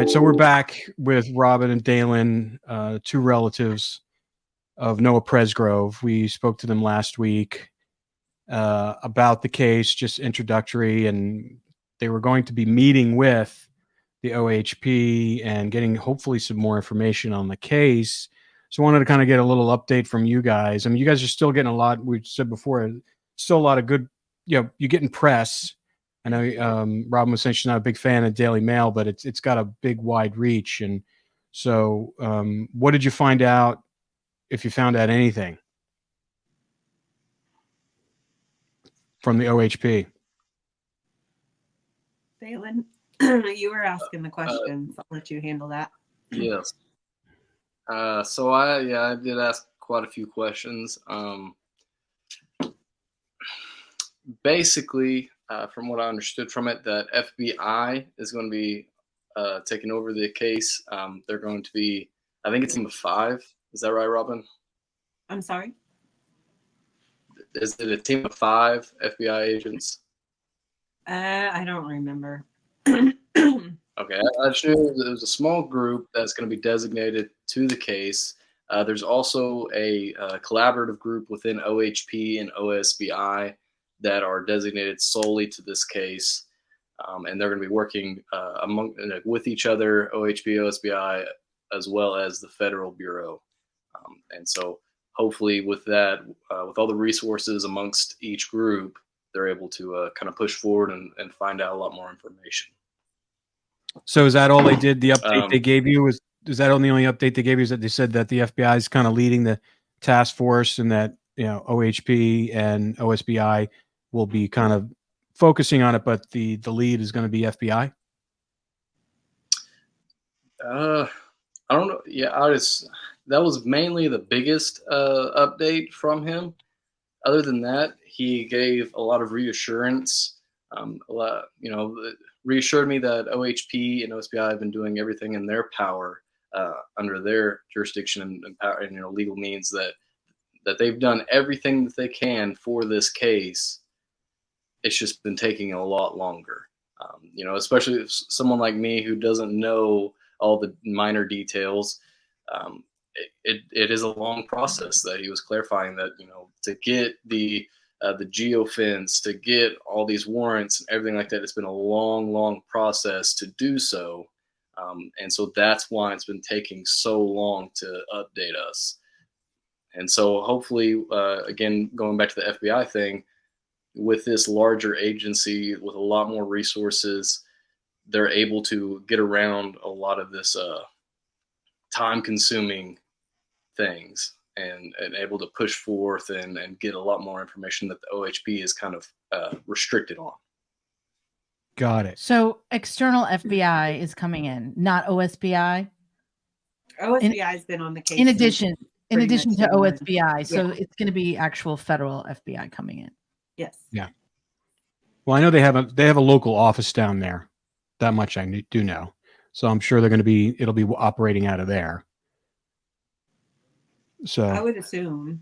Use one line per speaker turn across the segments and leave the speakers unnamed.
right, so we're back with Robyn and DAILEN, two relatives of Noah Presgrove. We spoke to them last week about the case, just introductory, and they were going to be meeting with the OHP and getting hopefully some more information on the case. So I wanted to kind of get a little update from you guys. I mean, you guys are still getting a lot, we said before, still a lot of good, you're getting press. I know Robyn was saying she's not a big fan of Daily Mail, but it's got a big, wide reach. And so what did you find out, if you found out anything from the OHP?
DAILEN, you were asking the questions. I'll let you handle that.
Yes. So I did ask quite a few questions. Basically, from what I understood from it, that FBI is going to be taking over the case. They're going to be, I think it's a team of 5. Is that right, Robyn?
I'm sorry?
Is it a team of 5 FBI agents?
I don't remember.
Okay, I just knew there was a small group that's going to be designated to the case. There's also a collaborative group within OHP and OSBI that are designated solely to this case, and they're going to be working with each other, OHP, OSBI, as well as the Federal Bureau. And so hopefully with that, with all the resources amongst each group, they're able to kind of push forward and find out a lot more information.
So is that all they did? The update they gave you is that the only update they gave you? Is that they said that the FBI is kind of leading the task force, and that OHP and OSBI will be kind of focusing on it, but the lead is going to be FBI?
I don't know. Yeah, that was mainly the biggest update from him. Other than that, he gave a lot of reassurance. Reassured me that OHP and OSBI have been doing everything in their power under their jurisdiction and power, and legal means, that they've done everything that they can for this case. It's just been taking a lot longer. Especially if someone like me who doesn't know all the minor details. It is a long process that he was clarifying, that to get the geofence, to get all these warrants and everything like that, it's been a long process to do so, and so that's why it's been taking so long to update us. And so hopefully, again, going back to the FBI thing, with this larger agency with a lot more resources, they're able to get around a lot of this time-consuming things and able to push forth and get a lot more information that the OHP is kind of restricted on.
Got it.
So external FBI is coming in, not OSBI?
OSBI has been on the case.
In addition to OSBI. So
Yeah.
it's going to be actual federal FBI coming in.
Yes.
Yeah. Well, I know they have a local office down there. That much I do know. So I'm sure it'll be operating out of there. So
I would assume.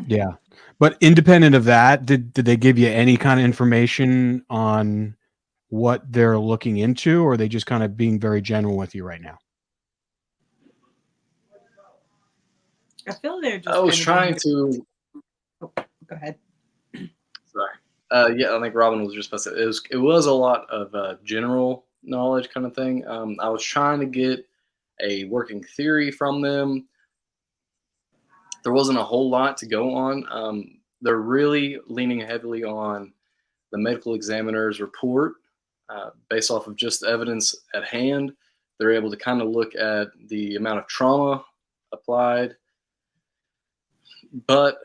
Yeah. But independent of that, did they give you any kind of information on what they're looking into, or are they just kind of being very general with you right now?
I feel they're just.
I was trying to.
Oh, go ahead.
Sorry. Yeah, I think Robyn was just about to say it was a lot of general knowledge kind of thing. I was trying to get a working theory from them. There wasn't a whole lot to go on. They're really leaning heavily on the medical examiner's report. Based off of just the evidence at hand, they're able to kind of look at the amount of trauma applied. But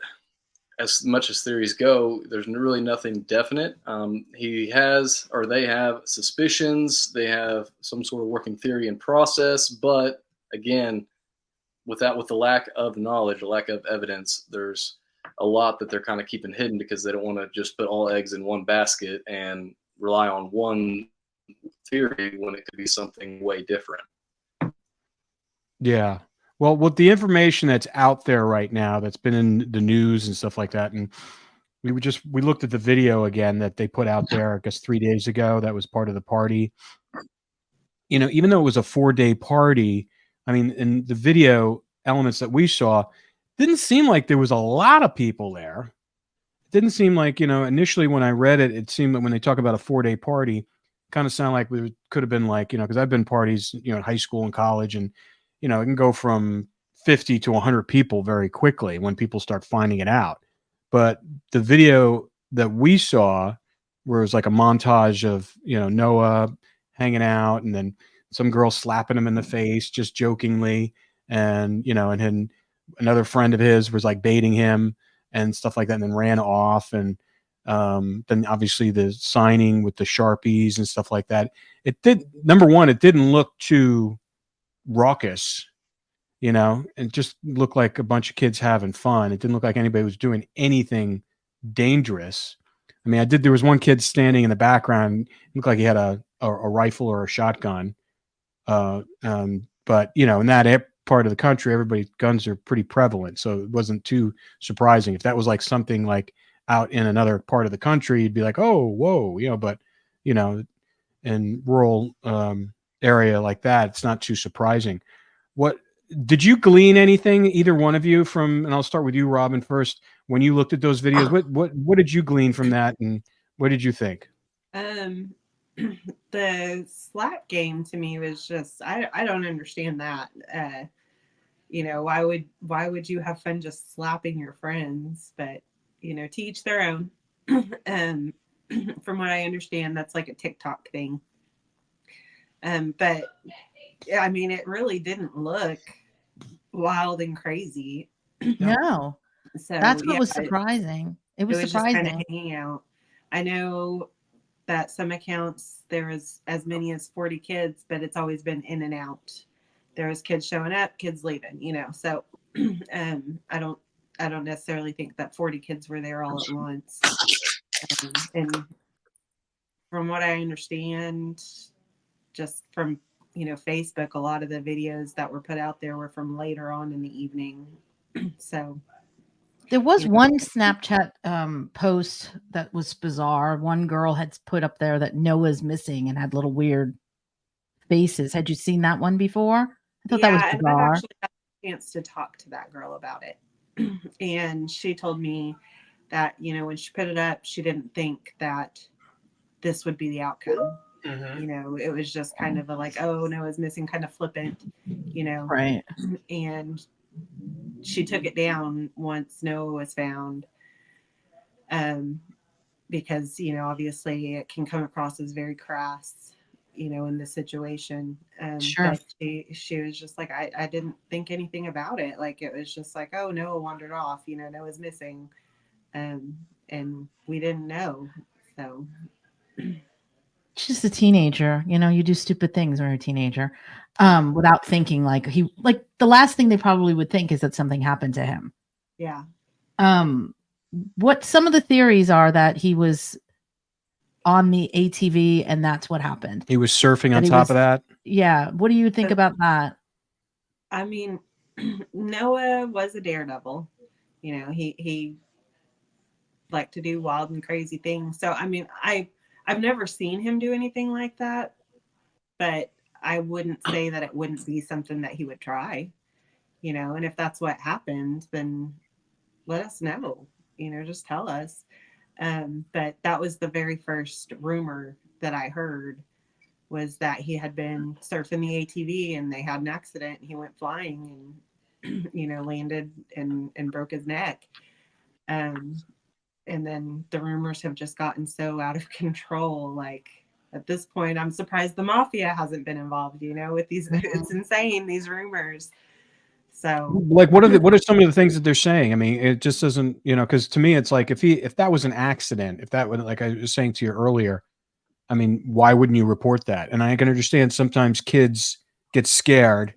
as much as theories go, there's really nothing definite. They have suspicions. They have some sort of working theory and process. But again, with the lack of knowledge, the lack of evidence, there's a lot that they're kind of keeping hidden because they don't want to just put all eggs in one basket and rely on one theory when it could be something way different.
Yeah. Well, with the information that's out there right now, that's been in the news and stuff like that, and we looked at the video again that they put out there, I guess 3 days ago. That was part of the party. even though it was a 4-day party, I mean, in the video elements that we saw, didn't seem like there was a lot of people there. It didn't seem like, initially when I read it, it seemed that when they talk about a 4-day party, kind of sound like it could have been like, because I've been parties, in high school and college, and, it can go from 50 to 100 people very quickly when people start finding it out. But the video that we saw, where it was like a montage of, Noah hanging out, and then some girl slapping him in the face, just jokingly. And, and then another friend of his was like baiting him and stuff like that, and then ran off. And then obviously the signing with the Sharpies and stuff like that. Number one, it didn't look too raucous, it just looked like a bunch of kids having fun. It didn't look like anybody was doing anything dangerous. I mean, there was one kid standing in the background, looked like he had a rifle or a shotgun. But in that part of the country, everybody's guns are pretty prevalent. So it wasn't too surprising. If that was like something like out in another part of the country, you'd be like, oh, whoa, but, in rural area like that, it's not too surprising. What did you glean anything, either one of you, from, and I'll start with you, Robin, first, when you looked at those videos, what did you glean from that, and what did you think?
The slap game to me was just, I don't understand that. Why would you have fun just slapping your friends? But, to each their own. From what I understand, that's like a TikTok thing. But I mean, it really didn't look wild and crazy.
No,
So
that's what was surprising. It was
just
surprising.
kind of hanging out. I know that some accounts there was as many as 40 kids, but it's always been in and out. There was kids showing up, kids leaving, So I don't necessarily think that 40 kids were there all at once. And from what I understand, just from Facebook, a lot of the videos that were put out there were from later on in the evening. So
there was one Snapchat post that was bizarre. One girl had put up there that Noah's missing and had little weird faces. Had you seen that one before? I thought that was bizarre. And I actually
had a chance to talk to that girl about it. And she told me that, when she put it up, she didn't think that this would be the outcome. Mm-hmm. It was just kind of a like, oh, Noah's missing, kind of flippant,
Right.
And she took it down once Noah was found, because, obviously it can come across as very crass, in this situation.
Sure.
But she was just like, I didn't think anything about it. Like, it was just like, oh, Noah wandered off, Noah's missing. And we didn't know. So
she's just a teenager, you do stupid things when you're a teenager, without thinking like the last thing they probably would think is that something happened to him.
Yeah.
What some of the theories are that he was on the ATV and that's what happened.
He was surfing on top of that.
Yeah. What do you think about that?
I mean, Noah was a daredevil. He liked to do wild and crazy things. So, I mean, I've never seen him do anything like that, but I wouldn't say that it wouldn't be something that he would try, and if that's what happened, then let us know, just tell us. But that was the very first rumor that I heard, was that he had been surfing the ATV and they had an accident. He went flying and, landed and broke his neck. And then the rumors have just gotten so out of control. Like, at this point, I'm surprised the mafia hasn't been involved, with these. It's insane, these rumors. So,
like, what are some of the things that they're saying? I mean, it just doesn't, because to me, it's like, if that was an accident, if that would, like I was saying to you earlier, I mean, why wouldn't you report that? And I can understand sometimes kids get scared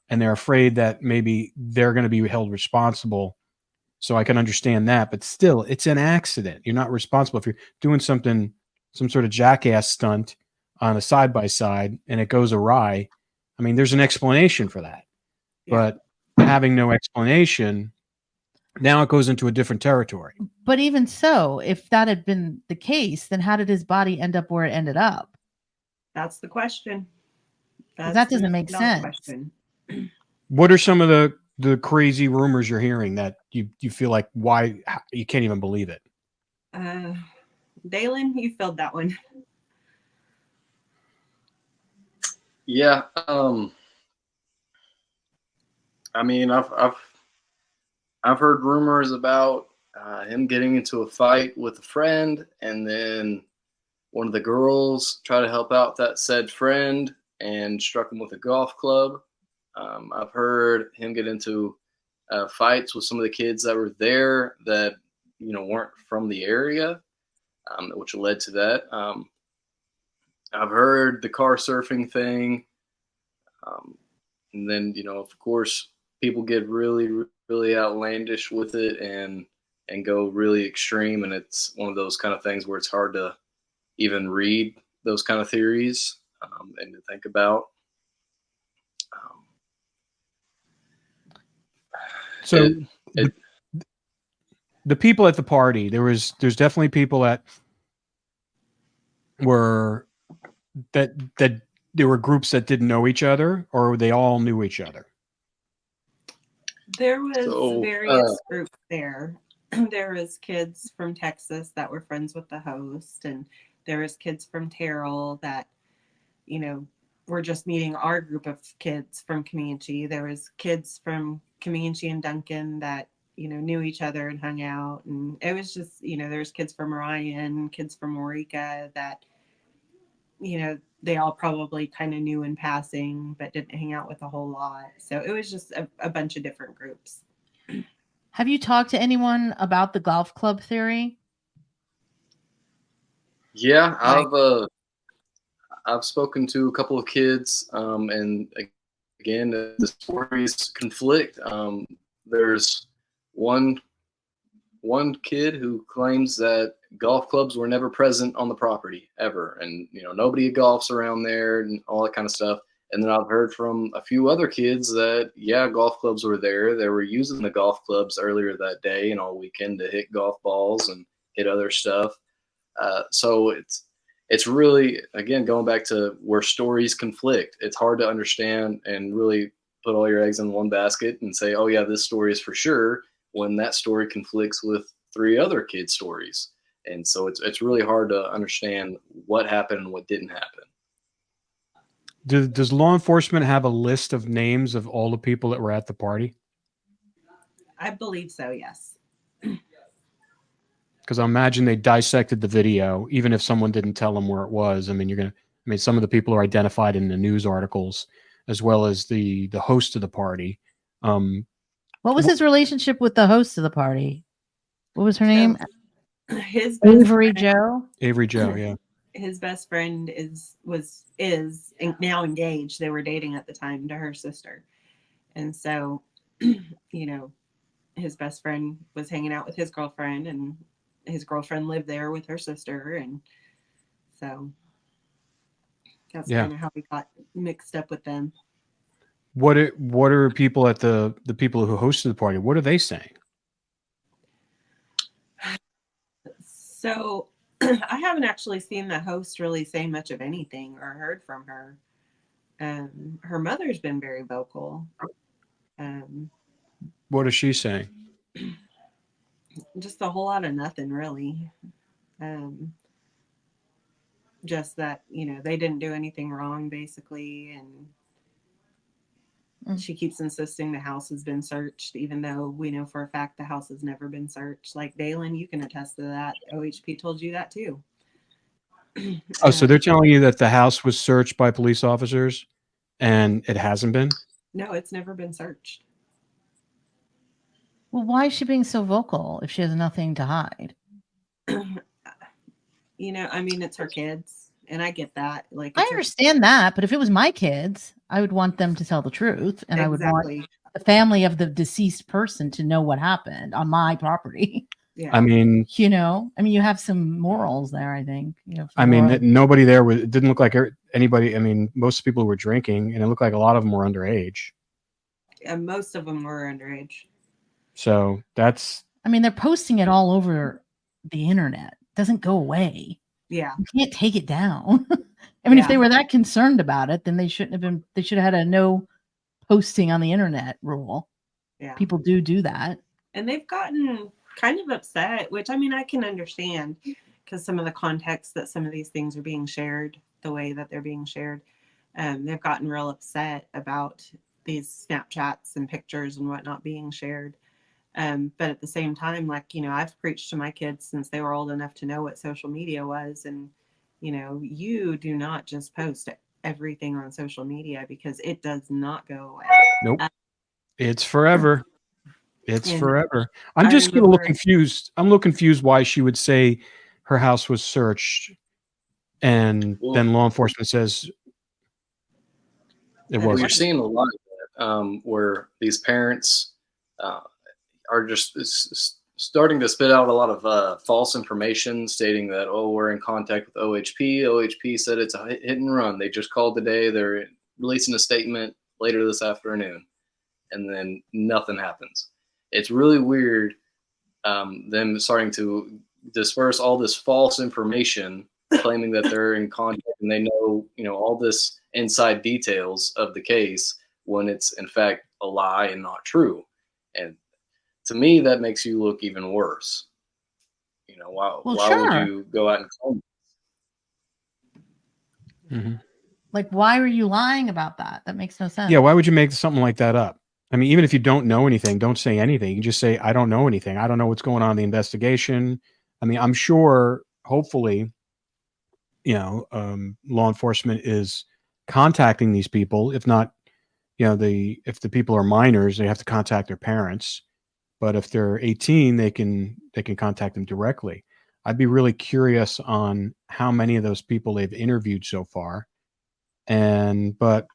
and they're afraid that maybe they're going to be held responsible. So I can understand that, but still, it's an accident. You're not responsible if you're doing some sort of jackass stunt on a side-by-side and it goes awry. I mean, there's an explanation for that, but having no explanation, now it goes into a different territory.
But even so, if that had been the case, then how did his body end up where it ended up?
That's the question. That's
that
the
doesn't make
million-dollar
sense.
question.
What are some of the crazy rumors you're hearing that you feel like you can't even believe it?
DAILEN, you filled that one.
Yeah. I mean, I've heard rumors about him getting into a fight with a friend, and then one of the girls tried to help out that said friend and struck him with a golf club. I've heard him get into fights with some of the kids that were there that weren't from the area, which led to that. I've heard the car surfing thing, and then of course people get really really outlandish with it and go really extreme, and it's one of those kind of things where it's hard to even read those kind of theories and to think about.
So the people at the party, there's definitely people that were that there were groups that didn't know each other, or they all knew each other.
There was various groups there. There was kids from Texas that were friends with the host, and there was kids from TERRAL that, were just meeting our group of kids from Comanche. There was kids from Comanche and Duncan that, knew each other and hung out. And it was just, there's kids from Orion, kids from Eureka that, they all probably kind of knew in passing, but didn't hang out with a whole lot. So it was just a bunch of different groups.
Have you talked to anyone about the golf club theory?
Yeah, I've spoken to a couple of kids, and again, the stories conflict. There's one kid who claims that golf clubs were never present on the property ever, and nobody golfs around there and all that kind of stuff. And then I've heard from a few other kids that golf clubs were there. They were using the golf clubs earlier that day and all weekend to hit golf balls and hit other stuff. So it's really, again, going back to where stories conflict. It's hard to understand and really put all your eggs in one basket and say, oh yeah, this story is for sure, when that story conflicts with 3 other kids' stories. And so it's really hard to understand what happened and what didn't happen.
Does law enforcement have a list of names of all the people that were at the party?
I believe so, yes.
Because I imagine they dissected the video, even if someone didn't tell them where it was. I mean, some of the people are identified in the news articles, as well as the host of the party.
What was his relationship with the host of the party? What was her name?
His
Avery Joe.
Avery Joe, yeah.
His best friend is now engaged. They were dating at the time, to her sister. And so, his best friend was hanging out with his girlfriend, and his girlfriend lived there with her sister. And so that's kind of how we got mixed up with them.
What are people at the people who hosted the party, what are they saying?
So I haven't actually seen the host really say much of anything or heard from her. Her mother's been very vocal.
What is she saying?
Just a whole lot of nothing, really. Just that, they didn't do anything wrong, basically. And she keeps insisting the house has been searched, even though we know for a fact the house has never been searched. Like, DAILEN, you can attest to that. OHP told you that too.
Oh, so they're telling you that the house was searched by police officers and it hasn't been?
No, it's never been searched.
Well, why is she being so vocal if she has nothing to hide?
It's her kids, and I get that. Like,
I understand that, but if it was my kids, I would want them to tell the truth, and I would want the family of the deceased person to know what happened on my property.
Yeah.
I mean,
you have some morals there, I think.
Nobody there it didn't look like anybody. I mean, most people were drinking, and it looked like a lot of them were underage.
And most of them were underage.
So that's...
they're posting it all over the internet. It doesn't go away.
Yeah.
You can't take it down. I mean, if
Yeah.
they were that concerned about it, then they shouldn't have been. They should have had a no posting on the internet rule.
Yeah.
People do that.
And they've gotten kind of upset, which I mean, I can understand because some of the context that some of these things are being shared, the way that they're being shared, they've gotten real upset about these Snapchats and pictures and whatnot being shared. But at the same time, like, you know, I've preached to my kids since they were old enough to know what social media was. And, you know, you do not just post everything on social media because it does not go away.
Nope. It's forever. It's
And
forever. I'm
I
just getting a little
remember-
confused. I'm a little confused why she would say her house was searched and
Well-
then law enforcement says it
Well,
wasn't.
you're seeing a lot of that, where these parents are just starting to spit out a lot of false information stating that, oh, we're in contact with OHP. OHP said it's a hit and run. They just called today. They're releasing a statement later this afternoon. And then nothing happens. It's really weird, them starting to disperse all this false information, claiming that they're in contact and they know, you know, all this inside details of the case when it's in fact a lie and not true. And to me, that makes you look even worse. You know, why
sure.
would you go out and claim?
Mhm.
Like, why were you lying about that? That makes no sense.
Yeah, why would you make something like that up? I mean, even if you don't know anything, don't say anything. You can just say, I don't know anything. I don't know what's going on in the investigation. I mean, I'm sure, hopefully, you know, law enforcement is contacting these people. If not, you know, if the people are minors, they have to contact their parents. But if they're 18, they can contact them directly. I'd be really curious on how many of those people they've interviewed so far. But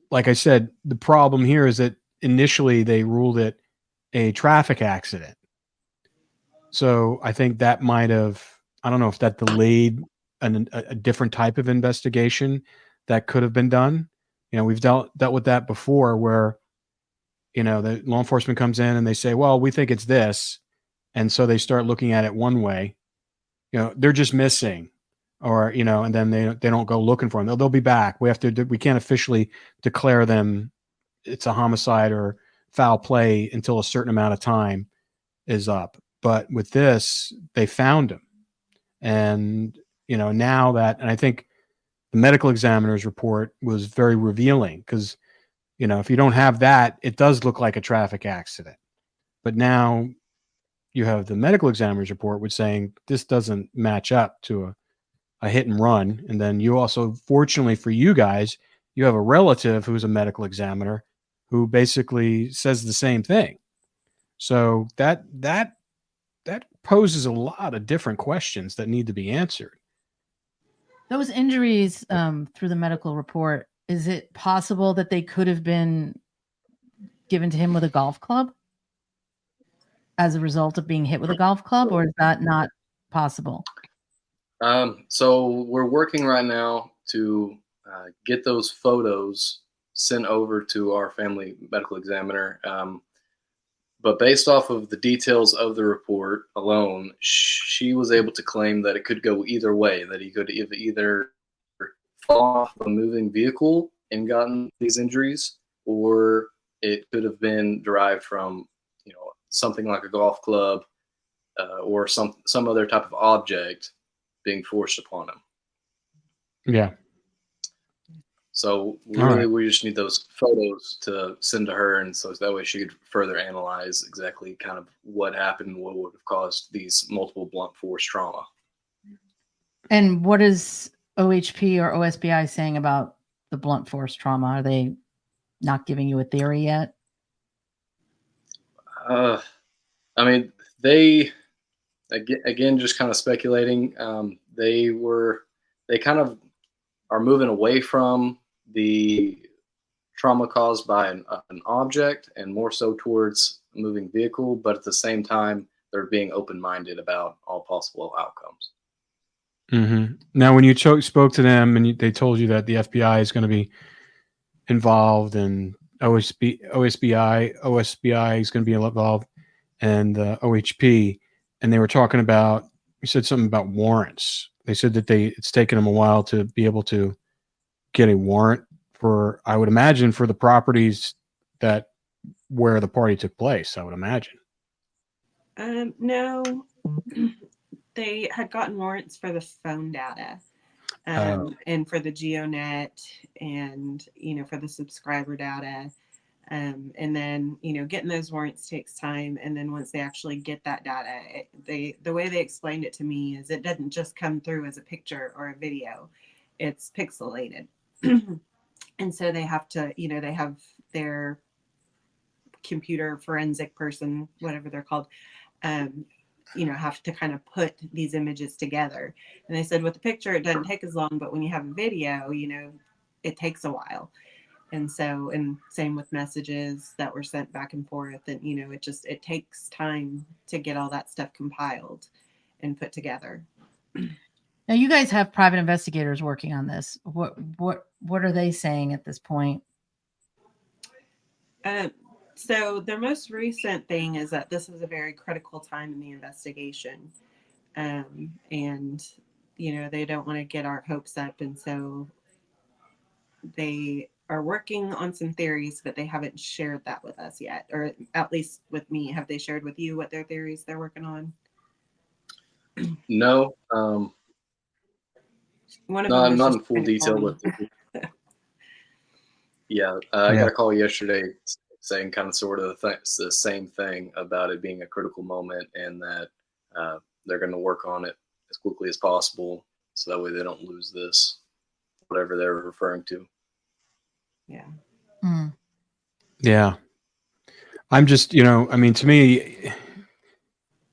like I said, the problem here is that initially they ruled it a traffic accident. So I think that might have, I don't know if that delayed a different type of investigation that could have been done. You know, we've dealt with that before where, you know, the law enforcement comes in and they say, well, we think it's this. And so they start looking at it one way, you know, they're just missing, or, you know, and then they don't go looking for them. They'll be back. We can't officially declare them it's a homicide or foul play until a certain amount of time is up. But with this, they found him. And, you know, now that, and I think the medical examiner's report was very revealing because, you know, if you don't have that, it does look like a traffic accident. But now you have the medical examiner's report which saying this doesn't match up to a hit and run. And then you also, fortunately for you guys, you have a relative who's a medical examiner who basically says the same thing. So that poses a lot of different questions that need to be answered.
Those injuries through the medical report, is it possible that they could have been given to him with a golf club as a result of being hit with a golf club, or is that not possible?
So we're working right now to get those photos sent over to our family medical examiner. But based off of the details of the report alone, she was able to claim that it could go either way, that he could either fall off a moving vehicle and gotten these injuries, or it could have been derived from, you know, something like a golf club or some other type of object being forced upon him.
Yeah.
So really, we just need those photos to send to her, and so that way she could further analyze exactly kind of what happened, what would have caused these multiple blunt force trauma.
And what is OHP or OSBI saying about the blunt force trauma? Are they not giving you a theory yet?
I mean, they again just kind of speculating. They kind of are moving away from the trauma caused by an object and more so towards a moving vehicle, but at the same time, they're being open-minded about all possible outcomes.
Mm-hmm. Now, when you spoke to them and they told you that the FBI is going to be involved and OSBI is going to be involved and OHP, and they were talking about, you said something about warrants. They said that it's taken them a while to be able to get a warrant for, I would imagine, for the properties that where the party took place. I would imagine.
No, they had gotten warrants for the phone data, and for the GeoNet, and for the subscriber data. And then, getting those warrants takes time. And then once they actually get that data, the way they explained it to me is it doesn't just come through as a picture or a video, it's pixelated. And so they have to, they have their computer forensic person, whatever they're called, have to kind of put these images together. And they said with the picture, it doesn't take as long, but when you have a video, it takes a while. And so, and same with messages that were sent back and forth. And, it takes time to get all that stuff compiled and put together.
Now you guys have private investigators working on this. What are they saying at this point?
So their most recent thing is that this is a very critical time in the investigation. And, they don't want to get our hopes up. And so they are working on some theories, but they haven't shared that with us yet, or at least with me. Have they shared with you what their theories they're working on?
No.
One of
No,
them
not in full detail, but yeah, I got a call yesterday saying kind of sort of the same thing about it being a critical moment, and that they're going to work on it as quickly as possible so that way they don't lose this, whatever they're referring to.
Yeah.
Mm.
Yeah. I'm just, I mean, to me,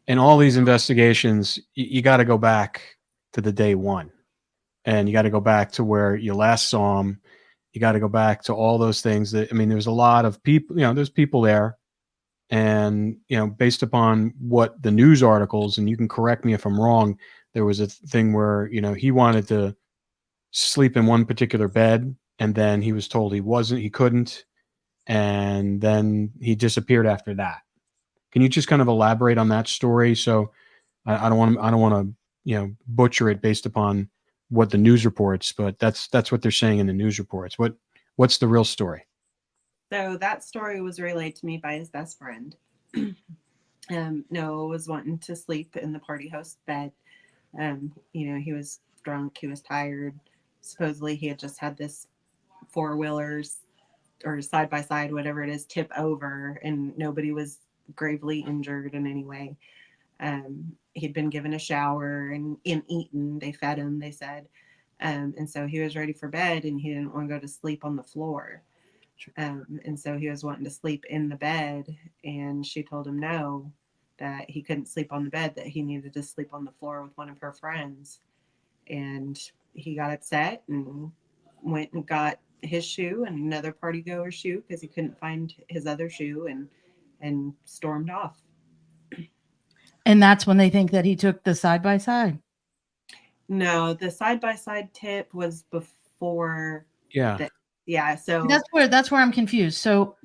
in all these investigations, you got to go back to the day one, and you got to go back to where you last saw him. You got to go back to all those things that, I mean, there's a lot of people, there's people there, and, based upon what the news articles, and you can correct me if I'm wrong, there was a thing where, he wanted to sleep in one particular bed, and then he was told he couldn't. And then he disappeared after that. Can you just kind of elaborate on that story? So I don't want to, butcher it based upon what the news reports, but that's what they're saying in the news reports. What's the real story?
So that story was relayed to me by his best friend. Noah was wanting to sleep in the party host bed. He was drunk, he was tired. Supposedly he had just had this four-wheelers or side by side, whatever it is, tip over, and nobody was gravely injured in any way. He'd been given a shower and eaten. They fed him, they said. And so he was ready for bed, and he didn't want to go to sleep on the floor. And so he was wanting to sleep in the bed, and she told him no, that he couldn't sleep on the bed, that he needed to sleep on the floor with one of her friends. And he got upset and went and got his shoe and another party goer shoe because he couldn't find his other shoe, and stormed off.
And that's when they think that he took the side by side.
No, the side by side tip was before.
Yeah.
Yeah. So
that's where I'm confused. So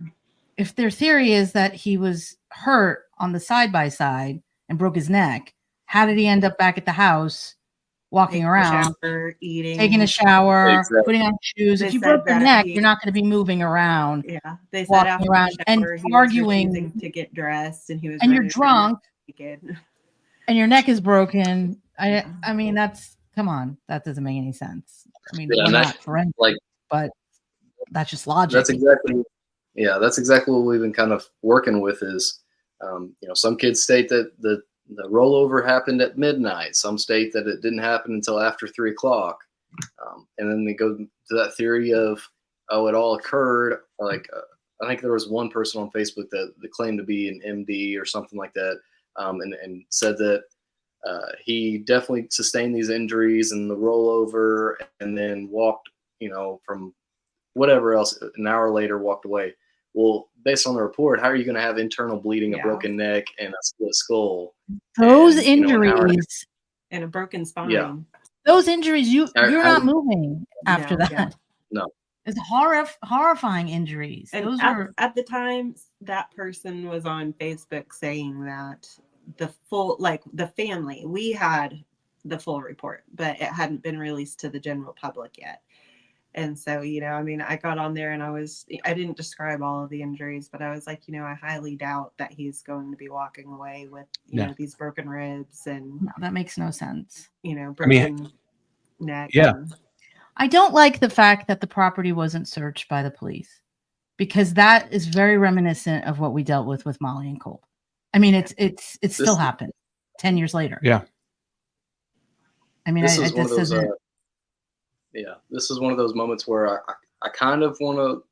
if their theory is that he was hurt on the side by side and broke his neck, how did he end up back at the house walking around,
eating,
taking a shower,
Exactly.
putting on shoes?
They
if you
said
broke your
that
neck, you're not going to be moving around.
Yeah, they said
walking
after
around
the
and
shower, he
arguing
was refusing to get dressed, and he was.
And you're drunk,
naked.
and your neck is broken. I mean, come on, that doesn't make any sense. I mean,
Yeah,
we're not forensic, but that's just logic.
That's exactly what we've been kind of working with is, some kids state that the rollover happened at midnight. Some state that it didn't happen until after 3:00. And then they go to that theory of, it all occurred. Like, I think there was one person on Facebook that claimed to be an MD or something like that. And said that he definitely sustained these injuries and the rollover, and then walked, from whatever else, an hour later walked away. Well, based on the report, how are you going to have internal bleeding, a broken neck, and a split skull?
Those injuries
and a broken spine.
Yeah.
Those injuries, you're not moving after that.
Yeah.
No.
It's horrifying injuries.
And
those
at the time, that person was on Facebook saying that the family, we had the full report, but it hadn't been released to the general public yet. And so, you know, I mean, I got on there and I didn't describe all of the injuries, but I was like, you know, I highly doubt that he's going to be walking away with, you know, these broken ribs and,
No, that makes no sense.
you know,
I mean,
broken neck.
yeah.
And,
I don't like the fact that the property wasn't searched by the police, because that is very reminiscent of what we dealt with Molly and Colt. I mean, it's still happened 10 years later.
Yeah.
I mean,
This is one of those.
doesn't.
Yeah, this is one of those moments where I kind of want to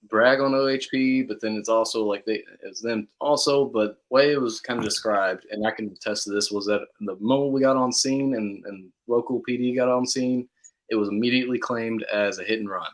brag on OHP, but then it's also like it's them also. But the way it was kind of described, and I can attest to this, was that the moment we got on scene and local PD got on scene, it was immediately claimed as a hit and run.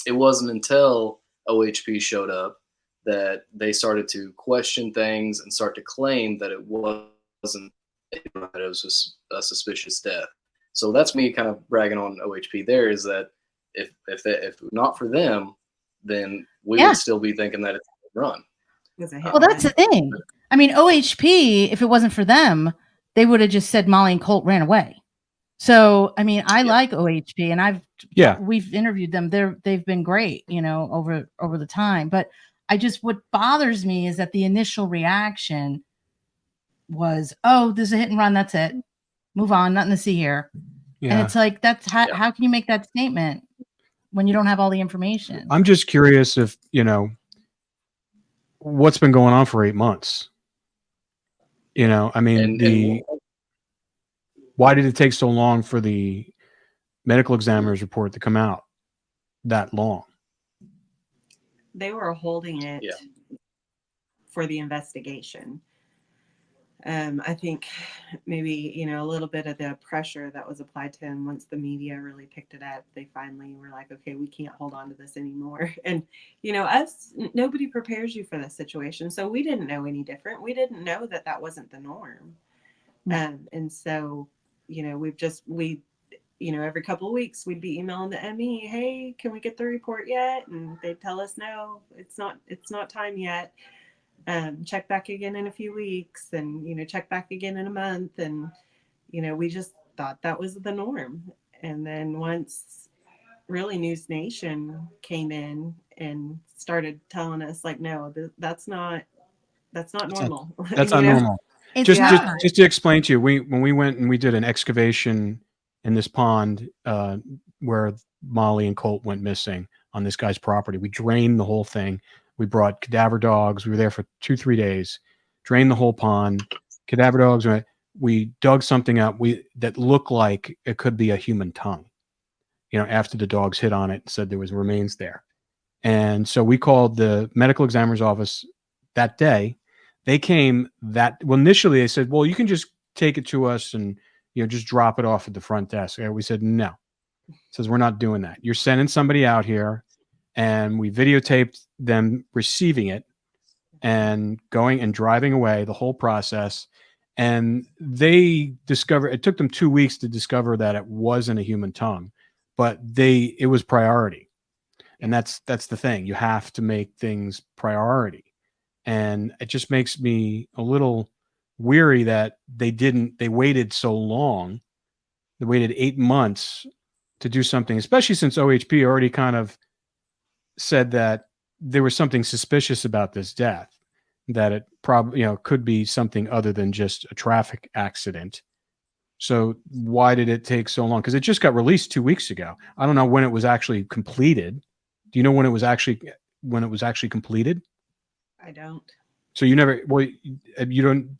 It wasn't until OHP showed up that they started to question things and start to claim that it wasn't a hit and run, that it was just a suspicious death. So that's me kind of bragging on OHP there, is that if not for them, then we would still be thinking that it's a run.
Well, that's the thing. I mean, OHP, if it wasn't for them, they would have just said Molly and Colt ran away. So, I mean, I like OHP, and we've interviewed them. They've been great, you know, over the time. But what bothers me is that the initial reaction was, oh, there's a hit and run. That's it. Move on. Nothing to see here. Yeah. And it's like, how can you make that statement when you don't have all the information?
I'm just curious if, you know, what's been going on for 8 months. You know, I mean, why did it take so long for the medical examiner's report to come out that long?
They were holding it for the investigation. I think maybe, you know, a little bit of the pressure that was applied to him once the media really picked it up, they finally were like, okay, we can't hold on to this anymore. And, you know, nobody prepares you for this situation. So we didn't know any different. We didn't know that that wasn't the norm. And so, you know, you know, every couple of weeks we'd be emailing the ME, hey, can we get the report yet? And they'd tell us, no, it's not time yet. Check back again in a few weeks, and, you know, check back again in a month. And, you know, we just thought that was the norm. And then once really News Nation came in and started telling us, like, no, that's not normal.
That's not normal. Just to explain to you, when we went and we did an excavation in this pond where Molly and Colt went missing on this guy's property, we drained the whole thing. We brought cadaver dogs. We were there for 2-3 days, drained the whole pond, cadaver dogs. We dug something up that looked like it could be a human tongue, you know, after the dogs hit on it and said there was remains there. And so we called the medical examiner's office that day. They came initially they said, well, you can just take it to us and, you know, just drop it off at the front desk. And we said, no. It says, we're not doing that. You're sending somebody out here. And we videotaped them receiving it and going and driving away, the whole process. And they discovered, it took them 2 weeks to discover that it wasn't a human tongue, but it was priority. And that's the thing. You have to make things priority. And it just makes me a little weary that they waited so long. They waited 8 months to do something, especially since OHP already kind of said that there was something suspicious about this death, that it probably, you know, could be something other than just a traffic accident. So why did it take so long? Because it just got released 2 weeks ago. I don't know when it was actually completed. Do you know when it was actually completed?
I don't.
So you never, well, you don't,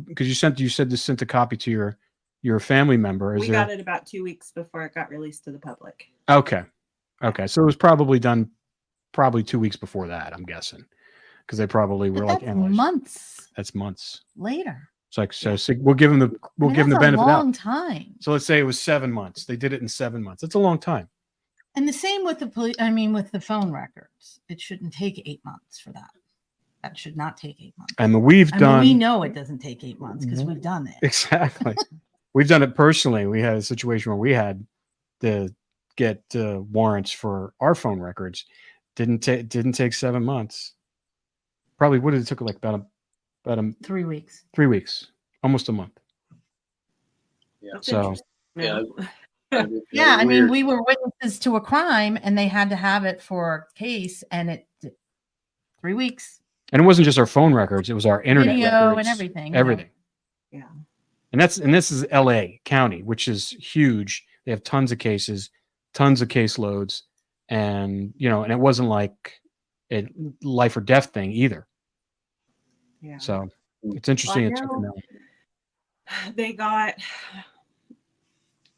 because you said you sent a copy to your family member.
We got it about 2 weeks before it got released to the public.
Okay. So it was probably done 2 weeks before that, I'm guessing, because they probably were like
months.
That's months
later.
It's like, so we'll give them the benefit out.
A long time.
So let's say it was 7 months. They did it in 7 months. That's a long time.
And the same with the police. I mean, with the phone records, it shouldn't take 8 months for that. That should not take 8 months.
And we
know it doesn't take 8 months because we've done it.
Exactly. We've done it personally. We had a situation where we had to get warrants for our phone records. Didn't take 7 months. Probably took like about
3 weeks.
3 weeks, almost a month.
That's
So-
interesting.
Yeah.
No.
Yeah, I mean,
Weird.
we were witnesses to a crime, and they had to have it for a case, and it 3 weeks.
And it wasn't just our phone records; it was our internet
Video
records,
and everything, you know.
everything.
Yeah.
And this is L.A. County, which is huge. They have tons of cases, tons of caseloads, and and it wasn't like a life or death thing either.
Yeah.
So it's interesting.
Well, I
to check them
know
out.
they got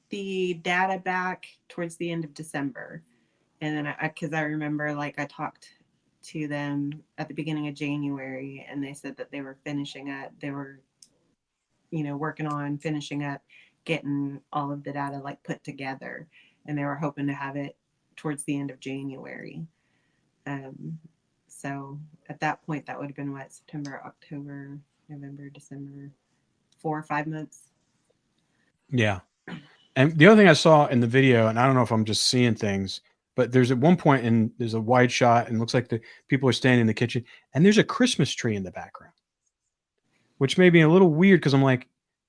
the data back towards the end of December. And then because I remember like I talked to them at the beginning of January, and they said that they were finishing up, they were, working on finishing up, getting all of the data like put together, and they were hoping to have it towards the end of January. So at that point, that would have been what, September, October, November, December, 4 or 5 months.
Yeah. And the other thing I saw in the video, and I don't know if I'm just seeing things, but there's at one point, and there's a wide shot, and it looks like the people are standing in the kitchen, and there's a Christmas tree in the background, which made me a little weird because I'm like,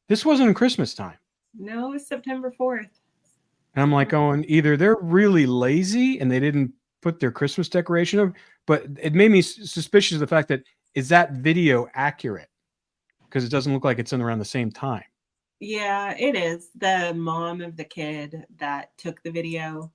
this wasn't in Christmas time.
No, it's September 4th.
And I'm like going, either they're really lazy and they didn't put their Christmas decoration up, but it made me suspicious of the fact that, is that video accurate? Because it doesn't look like it's in around the same time.
Yeah, it is. The mom of the kid that took the video,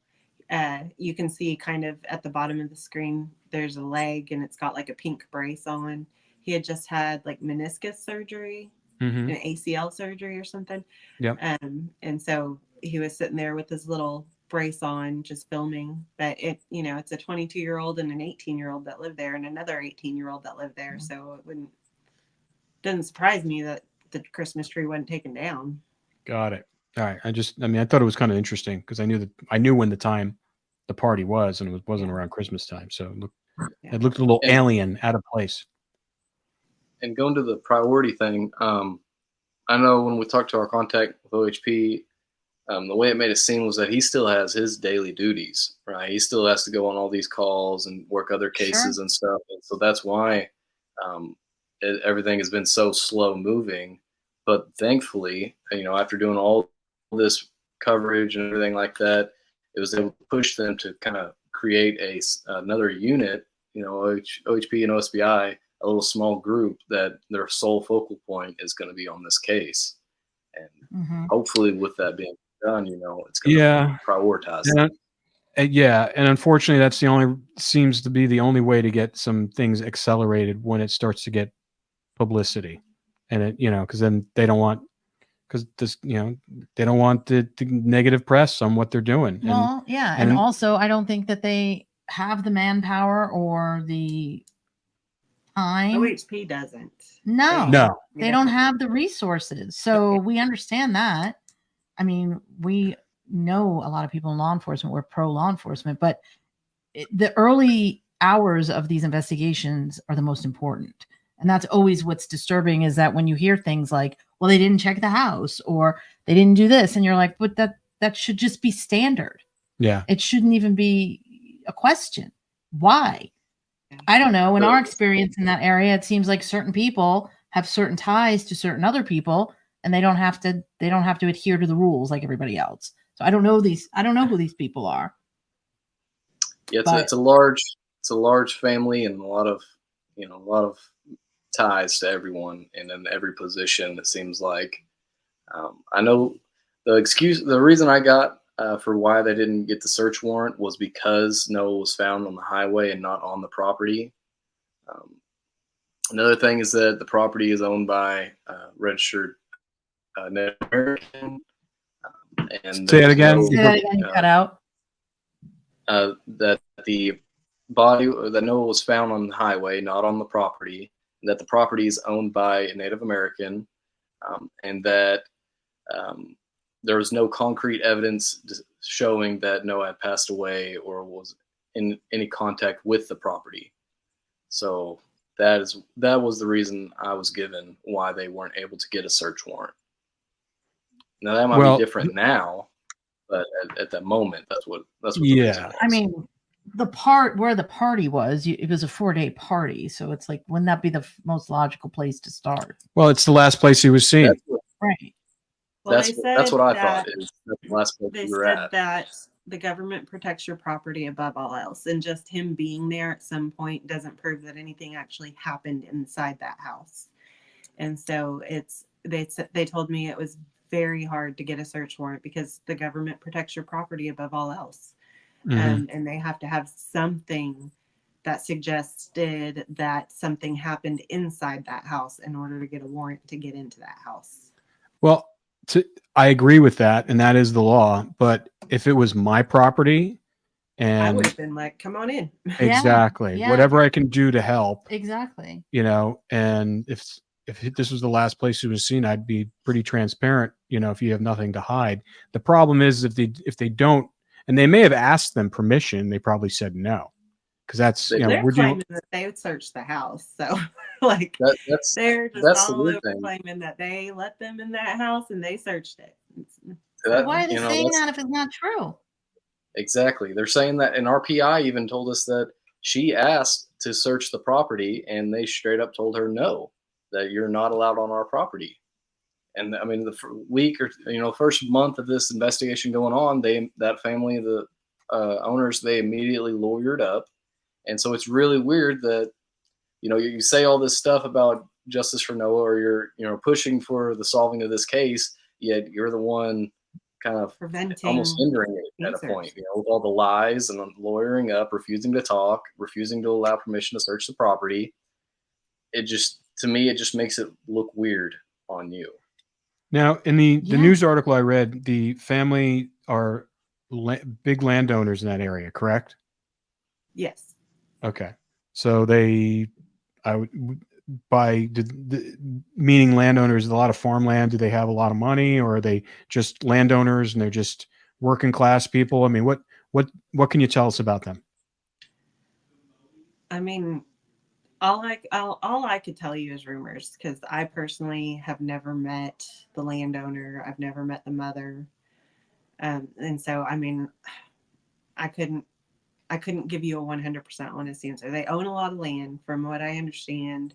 you can see kind of at the bottom of the screen, there's a leg and it's got like a pink brace on. He had just had like meniscus surgery,
Mm-hmm.
an ACL surgery or something.
Yep.
And so he was sitting there with his little brace on, just filming. But it's a 22-year-old and an 18-year-old that lived there, and another 18-year-old that lived there. So it doesn't surprise me that the Christmas tree wasn't taken down.
Got it. All right. I thought it was kind of interesting because I knew when the time the party was, and it wasn't around Christmas time. So it looked a little alien, out of place.
And going to the priority thing, I know when we talked to our contact with OHP, the way it made it seem was that he still has his daily duties, right? He still has to go on all these calls and work other cases and stuff. And so that's why everything has been so slow moving. But thankfully, after doing all this coverage and everything like that, it was able to push them to kind of create another unit, OHP and OSBI, a little small group that their sole focal point is going to be on this case. And hopefully with that being done, it's going to prioritize.
And unfortunately, that's seems to be the only way to get some things accelerated when it starts to get publicity. And because then they don't want, they don't want the negative press on what they're doing.
Well, and also I don't think that they have the manpower or the time.
OHP doesn't.
No, they don't have the resources. So we understand that. I mean, we know a lot of people in law enforcement. We're pro law enforcement, but the early hours of these investigations are the most important. And that's always what's disturbing, is that when you hear things like, well, they didn't check the house or they didn't do this, and you're like, but that should just be standard.
Yeah.
It shouldn't even be a question. Why? I don't know. In our experience in that area, it seems like certain people have certain ties to certain other people, and they don't have to adhere to the rules like everybody else. So I don't know who these people are.
Yeah, it's a large family and a lot of ties to everyone and in every position. It seems like I know the reason I got for why they didn't get the search warrant was because Noah was found on the highway and not on the property. Another thing is that the property is owned by registered Native American. And
say it again.
You cut out.
That the body that Noah was found on the highway, not on the property, and that the property is owned by a Native American, and that there was no concrete evidence showing that Noah had passed away or was in any contact with the property. So that was the reason I was given why they weren't able to get a search warrant. Now that might be different now, but at that moment, that's what the reason was.
I mean, the part where the party was, it was a 4-day party, so it's like, wouldn't that be the most logical place to start?
Well, it's the last place he was seen.
Right.
Well,
that's what I thought. Is that's the last place
they
we were
said
at.
that the government protects your property above all else, and just him being there at some point doesn't prove that anything actually happened inside that house. And so they told me it was very hard to get a search warrant because the government protects your property above all else.
Mhm.
And they have to have something that suggested that something happened inside that house in order to get a warrant to get into that house.
Well, I agree with that, and that is the law. But if it was my property,
I
and
would have been like, come on in.
exactly
yeah.
whatever I can do to help,
Exactly.
you know, and if this was the last place he was seen, I'd be pretty transparent, you know, if you have nothing to hide. The problem is if they don't, and they may have asked them permission, they probably said no, because that's, you know,
They're
we're dealing.
claiming that they would search the house. So, like,
That's
they're just
that's the
all
weird
over
thing.
claiming that they let them in that house and they searched it.
That,
Why are they
you know,
saying
that's
that if it's not true?
exactly. They're saying that, and RPI even told us that she asked to search the property, and they straight up told her no, that you're not allowed on our property. And I mean, the week or first month of this investigation going on, that family, the owners, they immediately lawyered up, and so it's really weird that you say all this stuff about justice for Noah, or you're pushing for the solving of this case, yet you're the one kind of
Preventing
almost hindering it at a point, with all the lies and lawyering up, refusing to talk, refusing to allow permission to search the property. It just, to me, it just makes it look weird on you.
Now, in the
Yeah.
news article I read, the family are big landowners in that area, correct?
Yes.
Okay. So meaning landowners, a lot of farmland. Do they have a lot of money, or are they just landowners and they're just working class people? I mean, what can you tell us about them?
I mean, all I could tell you is rumors, because I personally have never met the landowner. I've never met the mother. And so, I mean, I couldn't give you a 100% honest answer. They own a lot of land, from what I understand.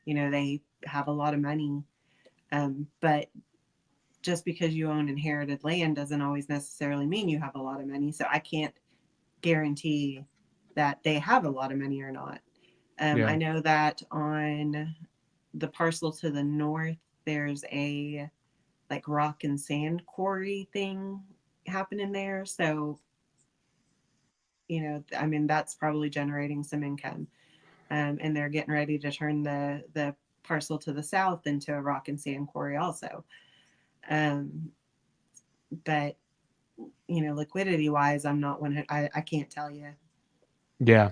They have a lot of money. But just because you own inherited land doesn't always necessarily mean you have a lot of money. So I can't guarantee that they have a lot of money or not.
Yeah.
I know that on the parcel to the north, there's a like rock and sand quarry thing happening there. So, I mean, that's probably generating some income. And they're getting ready to turn the parcel to the south into a rock and sand quarry also. But liquidity wise, I'm not one. I can't tell you.
Yeah.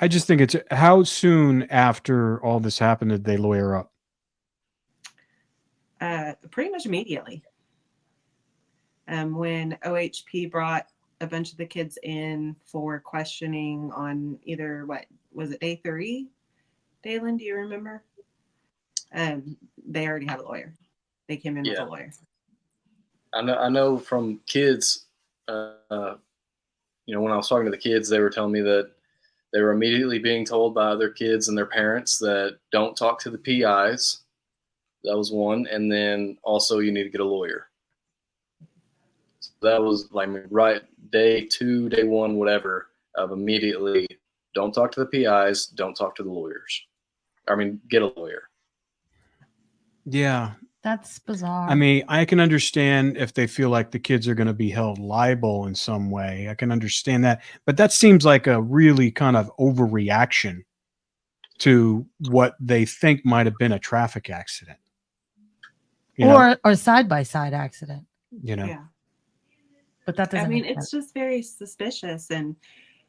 I just think it's how soon after all this happened did they lawyer up?
Pretty much immediately. When OHP brought a bunch of the kids in for questioning on either, what was it, day 3? DAILEN, do you remember? They already had a lawyer. They came in with a lawyer.
I know from kids, when I was talking to the kids, they were telling me that they were immediately being told by other kids and their parents that don't talk to the PIs. That was one. And then also you need to get a lawyer. So that was like right day 2, day 1, whatever, of immediately don't talk to the PIs, don't talk to the lawyers. I mean, get a lawyer.
Yeah.
That's bizarre.
I mean, I can understand if they feel like the kids are going to be held liable in some way. I can understand that. But that seems like a really kind of overreaction to what they think might have been a traffic accident.
Or side-by-side accident.
Yeah.
But that doesn't.
I mean, it's just very suspicious. And,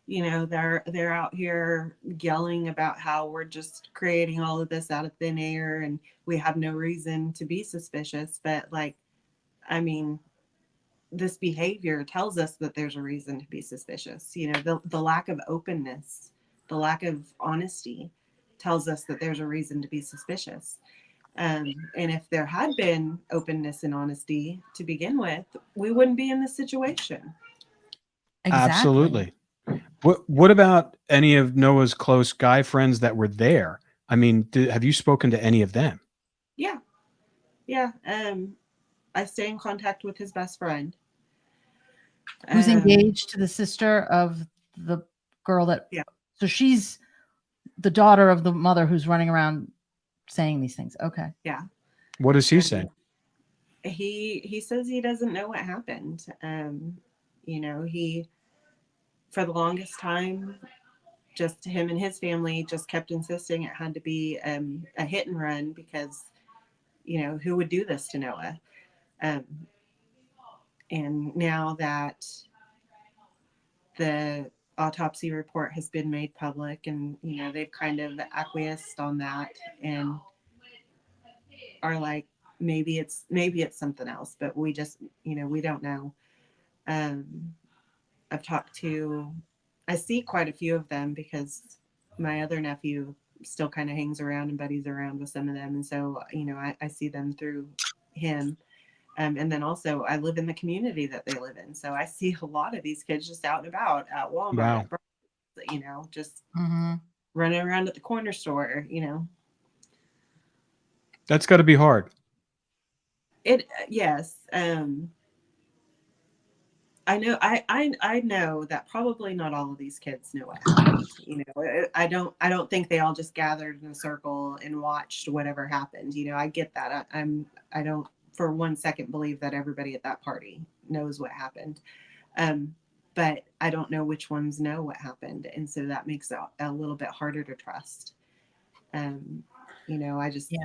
they're out here yelling about how we're just creating all of this out of thin air and we have no reason to be suspicious. But this behavior tells us that there's a reason to be suspicious. The lack of openness, the lack of honesty tells us that there's a reason to be suspicious. And if there had been openness and honesty to begin with, we wouldn't be in this situation.
Exactly.
Absolutely. What about any of Noah's close guy friends that were there? I mean, have you spoken to any of them?
Yeah. I stay in contact with his best friend.
Who's engaged to the sister of the girl that,
Yeah.
so she's the daughter of the mother who's running around saying these things. Okay.
Yeah.
What does he say?
He says he doesn't know what happened. You know, he, for the longest time, just him and his family just kept insisting it had to be a hit and run because, you know, who would do this to Noah? And now that the autopsy report has been made public, and you know they've kind of acquiesced on that and are like, maybe it's something else, but we just, you know, we don't know. I've talked to, I see quite a few of them because my other nephew still kind of hangs around and buddies around with some of them, and so you know I see them through him. And then also I live in the community that they live in, so I see a lot of these kids just out and about at Walmart,
Wow.
you know, just
Mm-hmm.
running around at the corner store, you know.
That's got to be hard.
Yes. I know I know that probably not all of these kids know what happened. You know, I don't think they all just gathered in a circle and watched whatever happened. You know, I get that. I don't for one second believe that everybody at that party knows what happened. But I don't know which ones know what happened, and so that makes it a little bit harder to trust. You know, I just,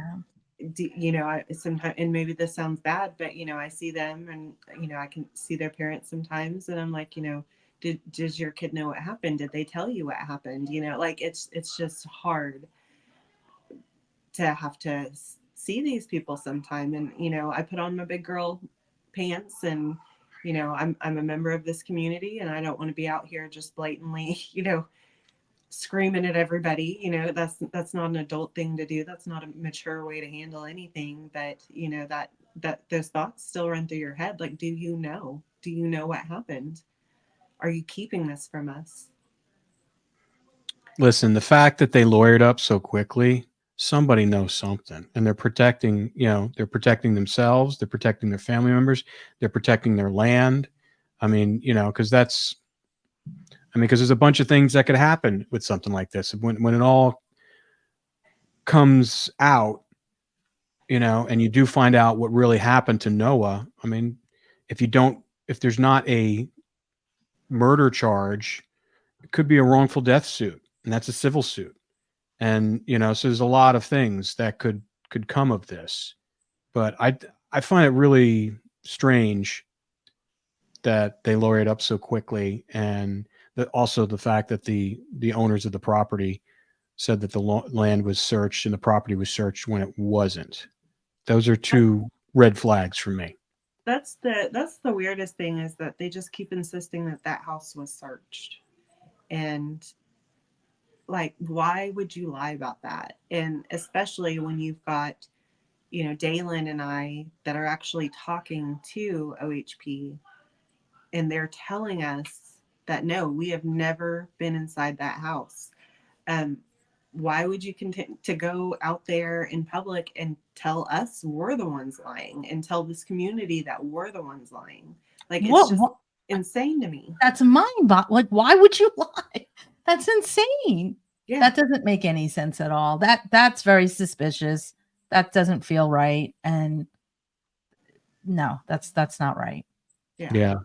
you know, I sometimes, and maybe this sounds bad, but you know, I see them, and you know, I can see their parents sometimes, and I'm like, you know, does your kid know what happened? Did they tell you what happened? You know, like it's just hard to have to see these people sometime. And you know, I put on my big girl pants, and you know, I'm a member of this community, and I don't want to be out here just blatantly, you know, screaming at everybody. You know, that's not an adult thing to do. That's not a mature way to handle anything. But you know, that those thoughts still run through your head. Like, do you know what happened? Are you keeping this from us?
Listen, the fact that they lawyered up so quickly, somebody knows something, and they're protecting, you know, they're protecting themselves, they're protecting their family members, they're protecting their land. I mean, you know, because there's a bunch of things that could happen with something like this. When it all comes out, you know, and you do find out what really happened to Noah. I mean, if there's not a murder charge, it could be a wrongful death suit, and that's a civil suit. And you know, so there's a lot of things that could come of this. But I find it really strange that they lawyered up so quickly, and that also the fact that the owners of the property said that the land was searched and the property was searched when it wasn't. Those are two red flags for me.
That's the weirdest thing, is that they just keep insisting that that house was searched. And like, why would you lie about that? And especially when you've got, you know, DAILEN and I that are actually talking to OHP, and they're telling us that no, we have never been inside that house. Why would you continue to go out there in public and tell us we're the ones lying, and tell this community that we're the ones lying? Like, it's just insane to me.
That's mind-boggling. Like, why would you lie? That's insane.
Yeah.
That doesn't make any sense at all. That's very suspicious. That doesn't feel right. And no, that's not right.
Yeah.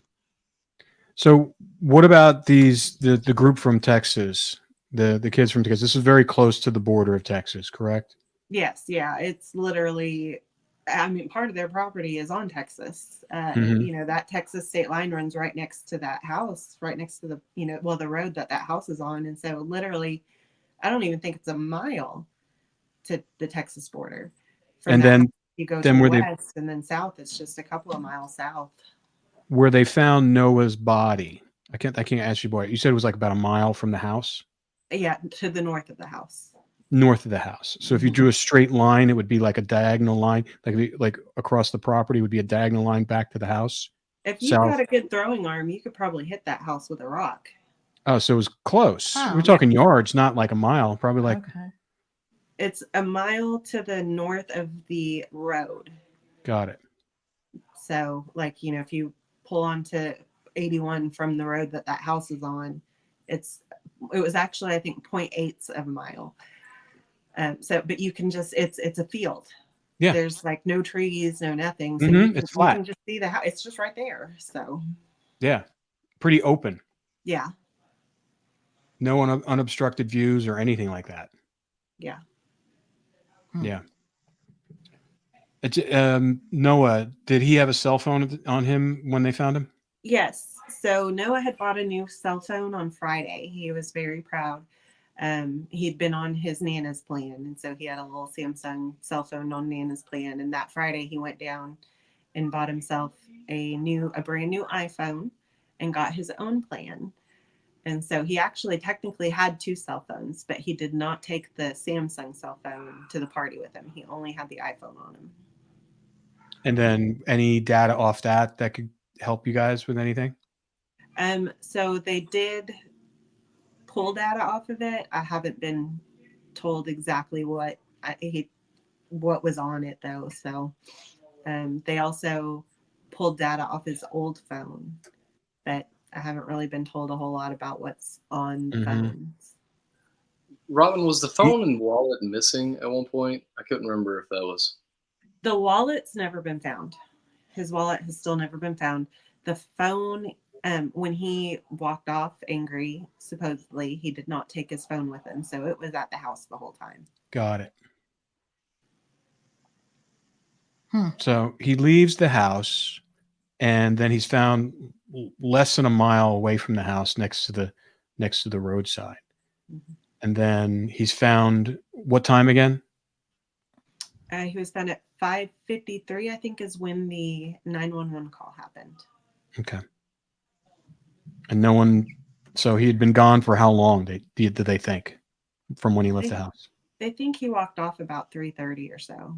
So what about the group from Texas, the kids from Texas? This is very close to the border of Texas, correct?
Yes. Yeah. It's literally, I mean, part of their property is on Texas. You know, that Texas state line runs right next to that house, right next to the, you know, well, the road that house is on. And so literally, I don't even think it's a mile to the Texas border.
And then
you go to the west, and then south, it's just a couple of miles south.
Where they found Noah's body. I can't ask you, boy. You said it was like about a mile from the house?
Yeah, to the north of the house.
North of the house. So if you drew a straight line, it would be like a diagonal line, like across the property would be a diagonal line back to the house.
If you got a good throwing arm, you could probably hit that house with a rock.
Oh, so it was close. We're talking yards, not like a mile. Probably like.
Okay.
It's a mile to the north of the road.
Got it.
So, like, you know, if you pull onto 81 from the road that house is on, it was actually, I think, 0.8 of a mile. So, but you can just, it's a field.
Yeah.
There's like no trees, no nothing. So
It's flat.
you can just see the house. It's just right there. So
Yeah. Pretty open.
yeah.
No unobstructed views or anything like that.
Yeah.
Yeah. It's, Noah, did he have a cell phone on him when they found him?
Yes. So Noah had bought a new cell phone on Friday. He was very proud. He'd been on his Nana's plan, and so he had a little Samsung cell phone on Nana's plan. And that Friday, he went down and bought himself a brand new iPhone, and got his own plan. And so he actually technically had 2 cell phones, but he did not take the Samsung cell phone to the party with him. He only had the iPhone on him.
And then any data off that could help you guys with anything?
So they did pull data off of it. I haven't been told exactly what was on it though. So they also pulled data off his old phone, but I haven't really been told a whole lot about what's on phones.
Robin, was the phone and wallet missing at one point? I couldn't remember if that was.
The wallet's never been found. His wallet has still never been found. The phone, when he walked off angry, supposedly he did not take his phone with him, so it was at the house the whole time.
Got it. So he leaves the house, and then he's found less than a mile away from the house, next to the roadside.
Mm-hmm.
And then he's found what time again?
He was found at 5:53, I think, is when the 911 call happened.
Okay. And no one. So he had been gone for how long? Did they think from when he left the house?
They think he walked off about 3:30 or so.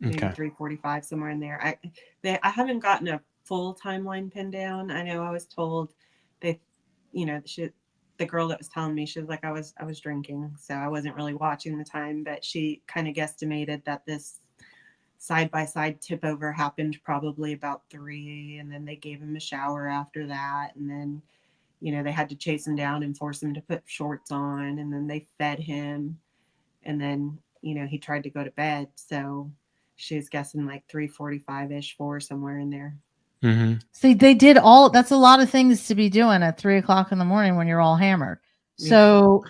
Maybe 3:45, somewhere in there. I haven't gotten a full timeline pinned down. I know I was told the girl that was telling me, she was like, I was drinking, so I wasn't really watching the time, but she kind of guesstimated that this side-by-side tip over happened probably about 3, and then they gave him a shower after that, and then they had to chase him down and force him to put shorts on, and then they fed him, and then he tried to go to bed, so she's guessing like 3:45ish, 4, somewhere in there.
Mm-hmm.
See, they did that's a lot of things to be doing at 3:00 in the morning when you're all hammered. So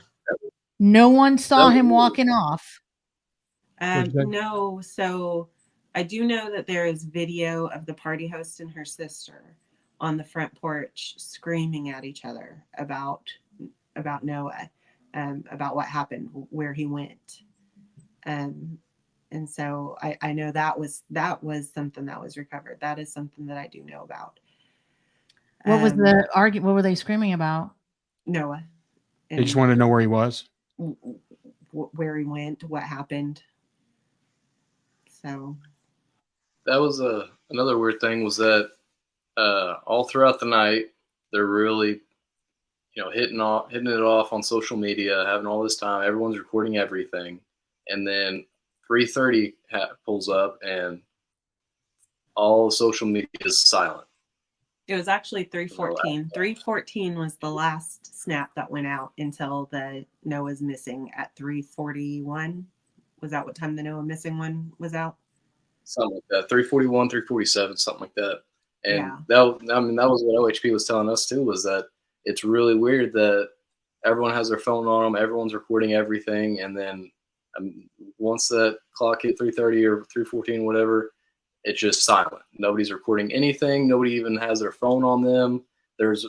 no one saw him walking off.
No. So I do know that there is video of the party host and her sister on the front porch screaming at each other about Noah, about what happened, where he went. And so I know that was something that was recovered. That is something that I do know about.
What was the argument? What were they screaming about?
Noah.
They just wanted to know where he was.
Where he went, what happened. So
that was another weird thing, was that all throughout the night they're really hitting it off on social media, having all this time, everyone's recording everything, and then 3:30 pulls up and all social media is silent.
It was actually 3:14. 3:14 was the last snap that went out until the Noah's missing at 3:41. Was that what time the Noah missing one was out?
Something like that. 3:41, 3:47, something like that. And
yeah.
that was what OHP was telling us too, was that it's really weird that everyone has their phone on them, everyone's recording everything, and then once that clock hit 3:30 or 3:14, whatever, it's just silent. Nobody's recording anything. Nobody even has their phone on them. There's,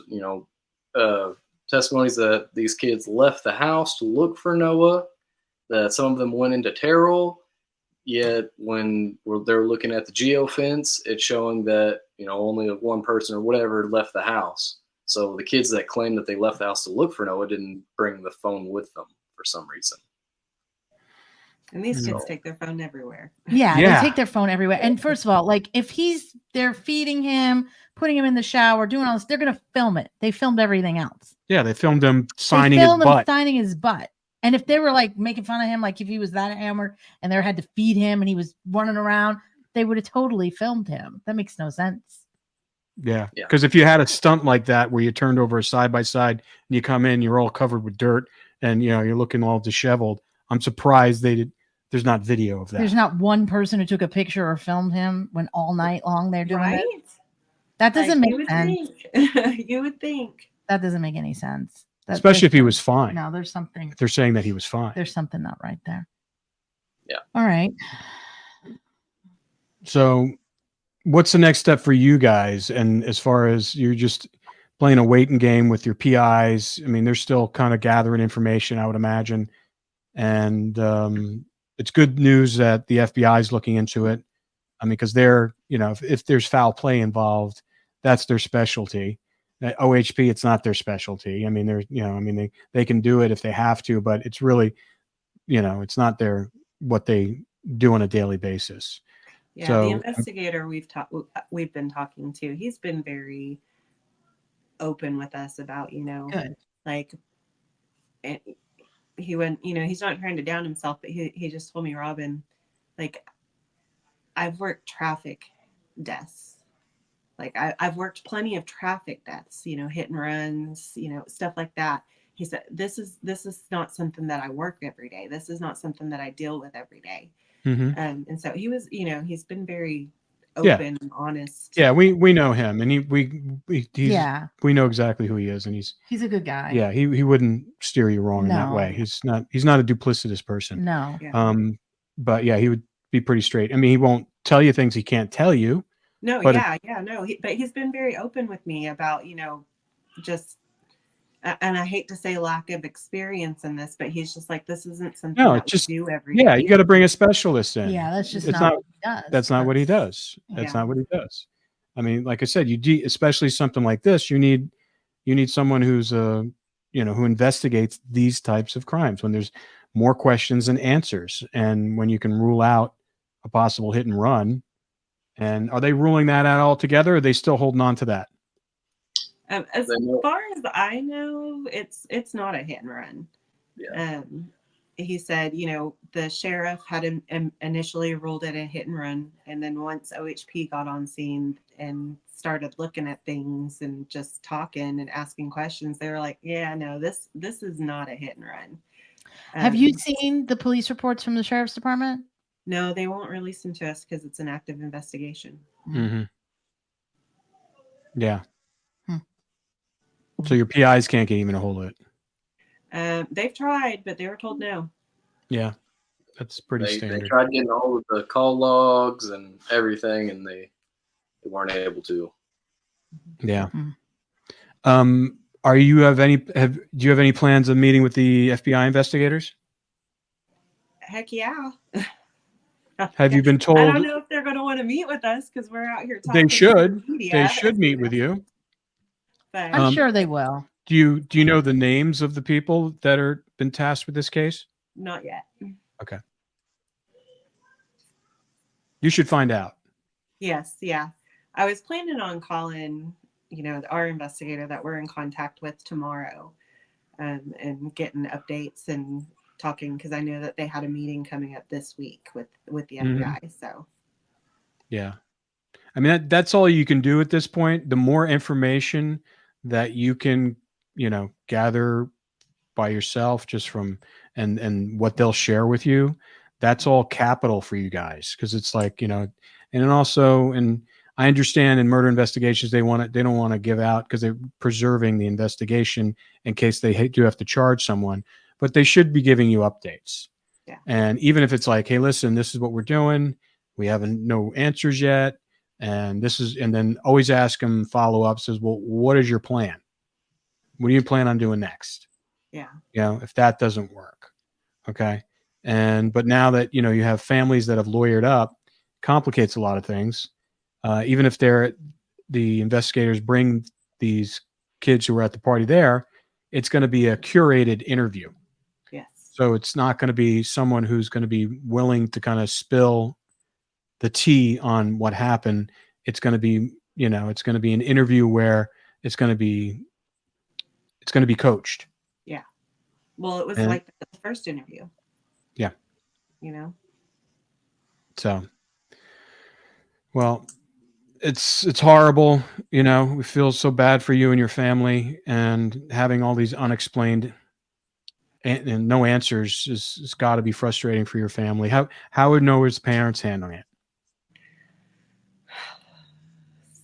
testimonies that these kids left the house to look for Noah, that some of them went into TERRAL, yet when they're looking at the geofence, it's showing that, only one person or whatever left the house. So the kids that claim that they left the house to look for Noah didn't bring the phone with them for some reason.
And these kids take their phone everywhere.
Yeah, they take their phone everywhere. And first of all, like if they're feeding him, putting him in the shower, doing all this, they're going to film it. They filmed everything else.
Yeah, they filmed him signing his butt.
And if they were like making fun of him, like if he was that hammered and they had to feed him and he was running around, they would have totally filmed him. That makes no sense.
Yeah.
Yeah.
Because if you had a stunt like that where you turned over a side by side and you come in, you're all covered with dirt and you're looking all disheveled. I'm surprised there's not video of that.
There's not one person who took a picture or filmed him when all night long they're doing
Right?
it. That doesn't
Like,
make sense.
You would think.
That doesn't make any sense.
Especially if he was fine.
No, there's something.
If they're saying that he was fine.
There's something not right there.
Yeah.
All right.
So what's the next step for you guys? And as far as you're just playing a waiting game with your PIs, I mean, they're still kind of gathering information, I would imagine. And it's good news that the FBI is looking into it. I mean, because they're, if there's foul play involved, that's their specialty. OHP, it's not their specialty. I mean, they can do it if they have to, but it's really, it's not what they do on a daily basis.
Yeah,
So,
the investigator we've been talking to, he's been very open with us about,
Good.
like, he went, he's not trying to down himself, but he just told me, Robyn, like, I've worked traffic deaths. Like I've worked plenty of traffic deaths, hit and runs, stuff like that. He said, this is not something that I work every day. This is not something that I deal with every day.
mm-hmm.
And so he was, he's been very open and honest.
Yeah, we know him, and we know exactly who he is, and
he's a good guy.
Yeah, he wouldn't steer you wrong in that way. He's not a duplicitous person.
No.
Yeah.
But yeah, he would be pretty straight. I mean, he won't tell you things he can't tell you.
No,
but
but he's been very open with me about, just, and I hate to say lack of experience in this, but he's just like, this isn't something that we do every day.
Yeah, you got to bring a specialist in.
Yeah, that's just not what he does.
That's not what he does. That's not what he does. I mean, like I said, especially something like this, you need someone who's who investigates these types of crimes when there's more questions than answers, and when you can rule out a possible hit and run. And are they ruling that out altogether, or are they still holding on to that?
As far as I know, it's not a hit and run.
Yeah.
He said, the sheriff had initially ruled it a hit and run, and then once OHP got on scene and started looking at things and just talking and asking questions, they were like, "Yeah, no, this is not a hit and run."
Have you seen the police reports from the sheriff's department?
No, they won't release them to us because it's an active investigation.
Mm-hmm. Yeah.
Hmm.
So your PIs can't get even a hold of it.
They've tried, but they were told no.
Yeah, that's pretty standard.
They tried getting a hold of the call logs and everything, and they weren't able to.
Yeah.
Mm-hmm.
Do you have any plans of meeting with the FBI investigators?
Heck yeah.
Have you been told?
I don't know if they're going to want to meet with us because we're out here talking.
They should.
To the media.
They should meet with you.
But
I'm sure they will.
Do you know the names of the people that are been tasked with this case?
not yet.
Okay. You should find out.
Yes, yeah. I was planning on calling, our investigator that we're in contact with tomorrow, and getting updates and talking, because I know that they had a meeting coming up this week with the FBI. So
yeah, I mean that's all you can do at this point. The more information that you can gather by yourself, just from and what they'll share with you, that's all capital for you guys, because it's like, and then also, and I understand in murder investigations they don't want to give out because they're preserving the investigation in case they do have to charge someone, but they should be giving you updates.
Yeah.
And even if it's like, hey, listen, this is what we're doing, we haven't no answers yet, and then always ask them follow up, says, well, what is your plan? What do you plan on doing next?
Yeah.
If that doesn't work. Okay. But now that, you have families that have lawyered up, complicates a lot of things. Even if the investigators bring these kids who were at the party there, it's going to be a curated interview.
Yes.
So it's not going to be someone who's going to be willing to kind of spill the tea on what happened. It's going to be, it's going to be an interview where it's going to be coached.
Yeah. Well, it was like the first interview.
Yeah.
So
Well, it's horrible. You know, we feel so bad for you and your family, and having all these unexplained and no answers is got to be frustrating for your family. How would Noah's parents handling it?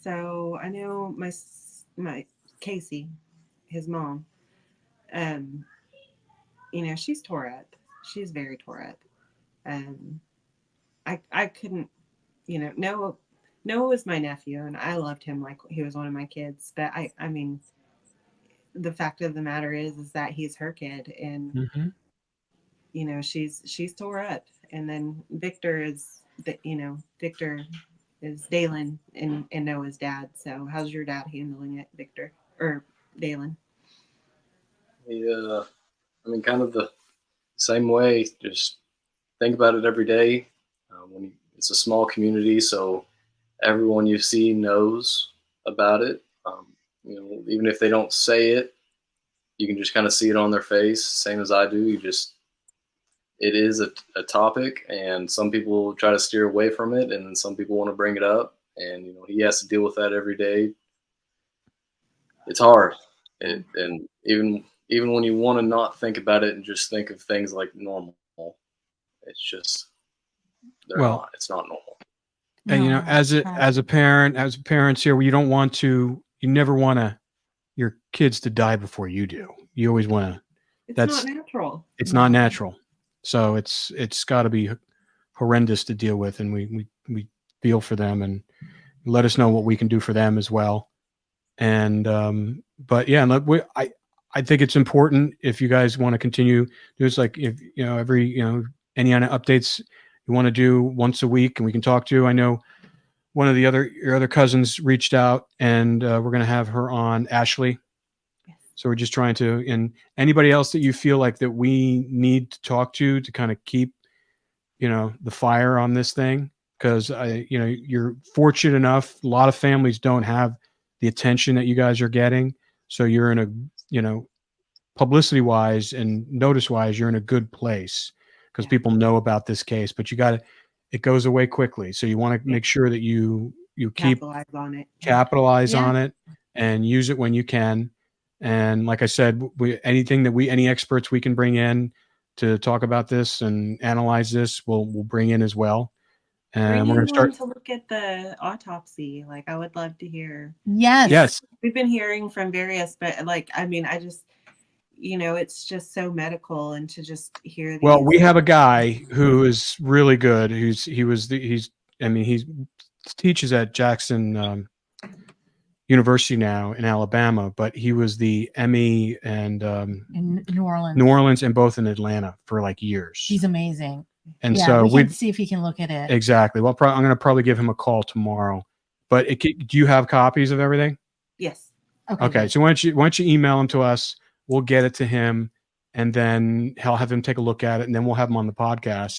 So I know my Casey, his mom, um, you know, she's tore up. She's very tore up. I couldn't, you know, Noah was my nephew, and I loved him like he was one of my kids. But I mean, the fact of the matter is that he's her kid, and
Mm-hmm.
you know, she's tore up. And then Victor is Victor is DAILEN and Noah's dad. So how's your dad handling it, Victor or DAILEN?
Yeah, I mean, kind of the same way. Just think about it every day. It's a small community, so everyone you see knows about it. You know, even if they don't say it, you can just kind of see it on their face, same as I do. It is a topic, and some people try to steer away from it, and then some people want to bring it up, and you know, he has to deal with that every day. It's hard, and even when you want to not think about it and just think of things like normal, it's just it's not normal.
And you know,
No,
as a parent, as parents here, you never want your kids to die before you do. You always want to.
It's
That's
not natural.
It's
No.
not natural. So it's got to be horrendous to deal with, and we feel for them, and let us know what we can do for them as well. And but yeah, look, I think it's important if you guys want to continue. There's like, if you know, any updates you want to do once a week, and we can talk to. I know one of your other cousins reached out, and we're going to have her on, Ashley.
Yes.
So we're just trying to, and anybody else that you feel like that we need to talk to kind of keep, you know, the fire on this thing. Cause you're fortunate enough. A lot of families don't have the attention that you guys are getting. So you're in a, you know, publicity wise and notice wise, you're in a good place because people know about this case, but it goes away quickly. So you want to make sure that you keep
Capitalize on it.
capitalize
Yeah.
on it and use it when you can. And like I said, any experts we can bring in to talk about this and analyze this, we'll bring in as well. And we're going to start.
To look at the autopsy. Like, I would love to hear.
Yes.
Yes.
We've been hearing from various, but like, I mean, I just, you know, it's just so medical, and to just hear.
Well, we have a guy who is really good. He teaches at Jackson University now in Alabama, but he was the Emmy and
In New Orleans.
New Orleans and both in Atlanta for like years.
He's amazing.
And
yeah,
so
we can see if he can look at it.
Exactly. Well, I'm going to probably give him a call tomorrow. But do you have copies of everything?
Yes.
Okay. So why don't you email them to us? We'll get it to him, and then he'll have him take a look at it, and then we'll have him on the podcast.